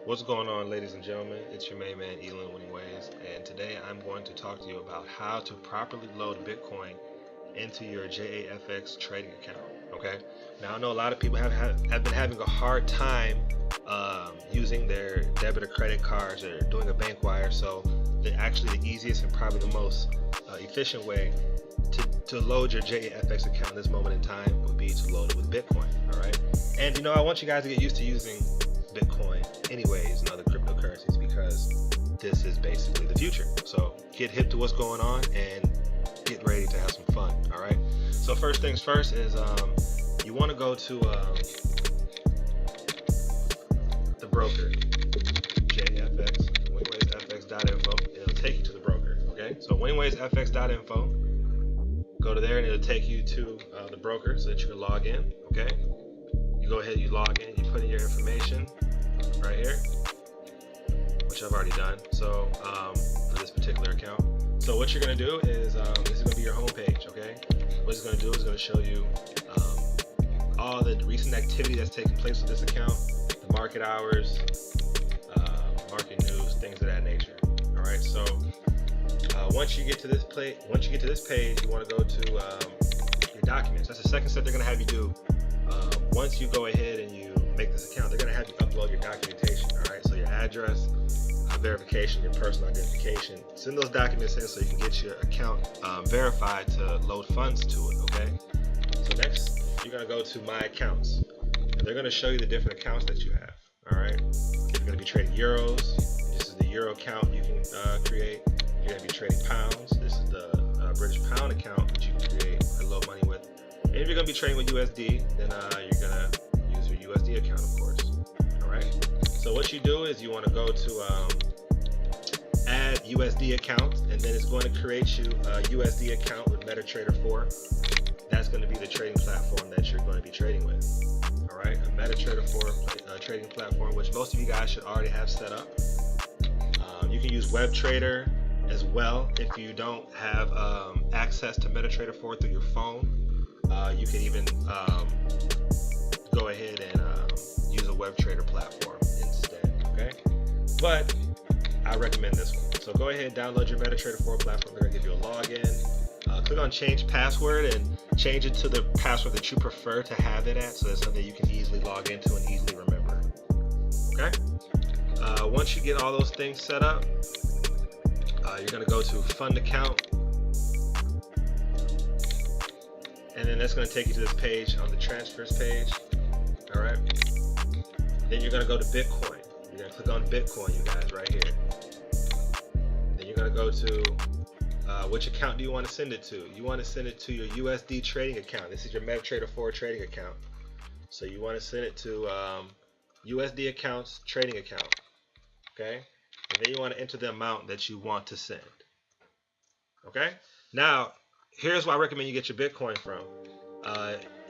What's going on, ladies and gentlemen? It's your main man, Elon Winning Ways, and today I'm going to talk to you about how to properly load Bitcoin into your Jafx Trading account. Okay. Now I know a lot of people have been having a hard time using their debit or credit cards or doing a bank wire. So the easiest and probably the most efficient way to load your Jafx account in this moment in time would be to load it with Bitcoin. All right. And I want you guys to get used to using Bitcoin anyways and other cryptocurrencies, because this is basically the future. So get hip to what's going on and get ready to have some fun. All right. So first things first is you want to go to the broker, Jafx, winningwaysfx.info. It'll take you to the broker. Okay. So winningwaysfx.info. Go to there and it'll take you to the broker so that you can log in. Okay. You go ahead, you log in, you put in your information right here, which I've already done. So for this particular account, so what you're going to do is this is going to be your home page. Okay, what it's going to do is going to show you all the recent activity that's taking place with this account, the market hours, market news, things of that nature. All right, so once you get to this page, you want to go to your documents. That's the second step they're going to have you do. Once you go ahead and you make this account, they're going to have you upload your documentation. All right, so your address, verification, your personal identification. Send those documents in so you can get your account verified to load funds to it. Okay, so next you're going to go to my accounts, and they're going to show you the different accounts that you have. All right, you're going to be trading euros. This is the euro account you can create. You're going to be trading pounds. This is the British pound account that you can create a low money with. And if you're going to be trading with USD, then you're going to use your USD account, of course. All right. So what you do is you want to go to add USD account, and then it's going to create you a USD account with MetaTrader 4. That's going to be the trading platform that you're going to be trading with. All right. A MetaTrader 4 trading platform, which most of you guys should already have set up. You can use WebTrader as well if you don't have access to MetaTrader 4 through your phone. You can even go ahead and use a WebTrader platform instead, okay? But I recommend this one. So go ahead and download your MetaTrader 4 platform. They're gonna give you a login. Click on change password and change it to the password that you prefer to have it at, so that's something you can easily log into and easily remember, okay? Once you get all those things set up, you're gonna go to fund account, and then that's going to take you to this page on the transfers page. All right. Then you're going to go to Bitcoin. You're going to click on Bitcoin, you guys, right here. Then you're going to go to which account do you want to send it to? You want to send it to your USD trading account. This is your MetaTrader 4 trading account. So you want to send it to USD accounts trading account. Okay. And then you want to enter the amount that you want to send. Okay. Now, here's where I recommend you get your Bitcoin from.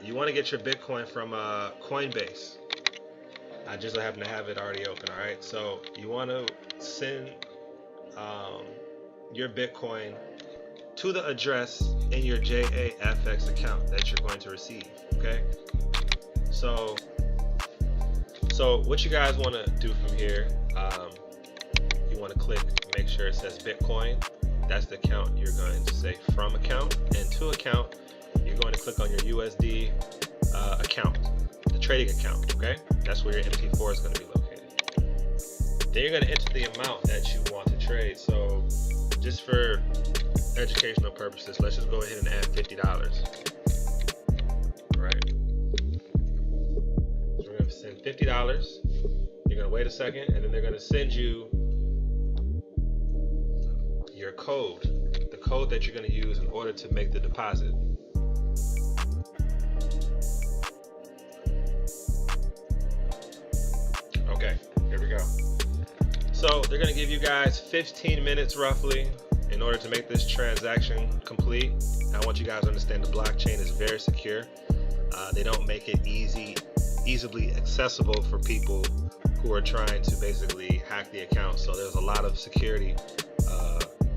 You want to get your Bitcoin from Coinbase. I just happen to have it already open. All right, so you want to send your Bitcoin to the address in your Jafx account that you're going to receive. Okay, so what you guys want to do from here, you want to click, make sure it says Bitcoin. That's the account you're going to say from account, and to account you're going to click on your USD account, the trading account. Okay, that's where your MT4 is going to be located. Then you're going to enter the amount that you want to trade. So just for educational purposes, let's just go ahead and add $50. All right, so we're going to send $50. You're going to wait a second, and then they're going to send you your code, the code that you're going to use in order to make the deposit. Okay, here we go. So they're going to give you guys 15 minutes roughly in order to make this transaction complete. I want you guys to understand the blockchain is very secure. They don't make it easily accessible for people who are trying to basically hack the account. So there's a lot of security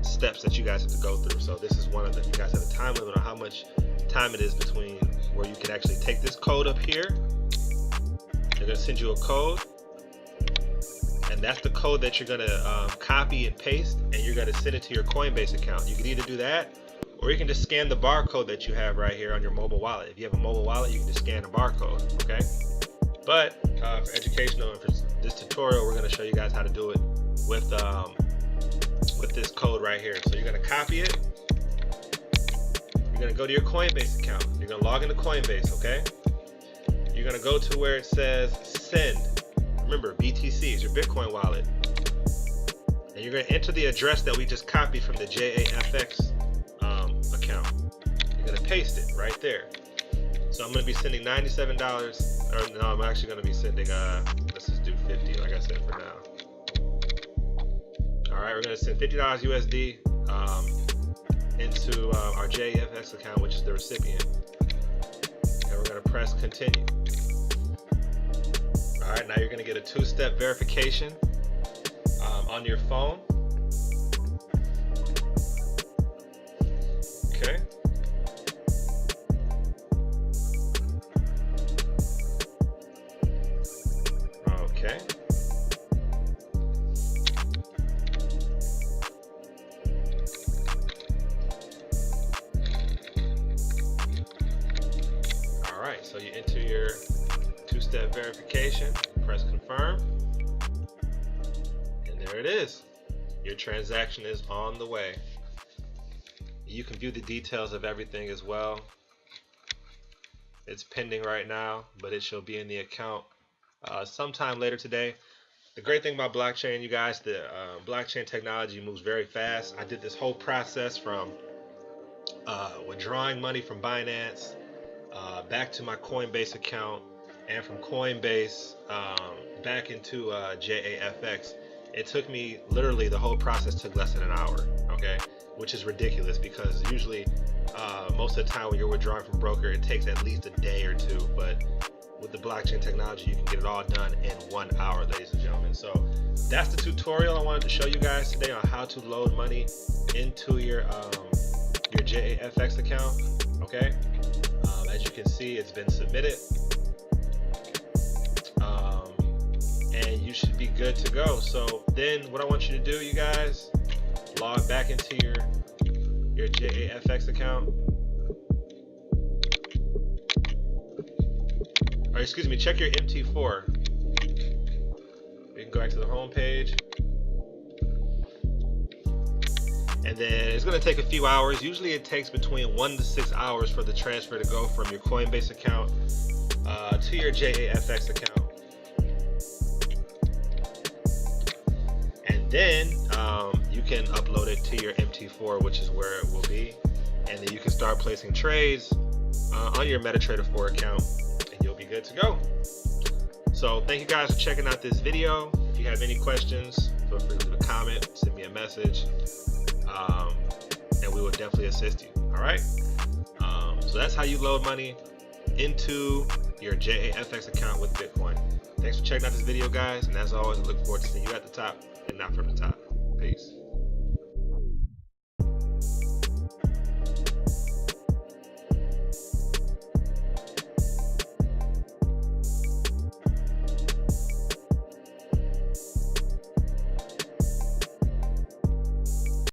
steps that you guys have to go through. So this is one of them. You guys have a time limit on how much time it is between where you can actually take this code up here. They're going to send you a code, and and that's the code that you're gonna copy and paste, and you're gonna send it to your Coinbase account. You can either do that, or you can just scan the barcode that you have right here on your mobile wallet. If you have a mobile wallet, you can just scan the barcode, okay? But for educational and for this tutorial, we're gonna show you guys how to do it with this code right here. So you're gonna copy it. You're gonna go to your Coinbase account. You're gonna log into Coinbase, okay? You're gonna go to where it says send. Remember, BTC is your Bitcoin wallet. And you're gonna enter the address that we just copied from the Jafx account. You're gonna paste it right there. So I'm gonna be sending $97, or no, I'm actually gonna be sending, let's just do 50 like I said for now. All right, we're gonna send $50 USD into our Jafx account, which is the recipient. And we're gonna press continue. All right, now you're gonna get a two-step verification on your phone. Okay. Okay. All right, so you enter your two-step verification, press confirm, and there it is. Your transaction is on the way. You can view the details of everything as well. It's pending right now, but it shall be in the account sometime later today. The great thing about blockchain, you guys, the blockchain technology moves very fast. I did this whole process from withdrawing money from Binance back to my Coinbase account, and from Coinbase back into Jafx. It took me, literally the whole process took less than an hour, okay? Which is ridiculous, because usually most of the time when you're withdrawing from broker, it takes at least a day or two, but with the blockchain technology, you can get it all done in 1 hour, ladies and gentlemen. So that's the tutorial I wanted to show you guys today on how to load money into your Jafx account, okay? As you can see, it's been submitted. And you should be good to go. So then what I want you to do, you guys, log back into your Jafx account. Or excuse me, check your MT4. We can go back to the home page. And then it's going to take a few hours. Usually it takes between 1 to 6 hours for the transfer to go from your Coinbase account to your Jafx account. And then you can upload it to your MT4, which is where it will be. And then you can start placing trades on your MetaTrader 4 account, and you'll be good to go. So thank you guys for checking out this video. If you have any questions, feel free to leave a comment, send me a message, and we will definitely assist you. All right. So that's how you load money into your Jafx account with Bitcoin. Thanks for checking out this video, guys. And as always, I look forward to seeing you at the top and not from the top. Peace.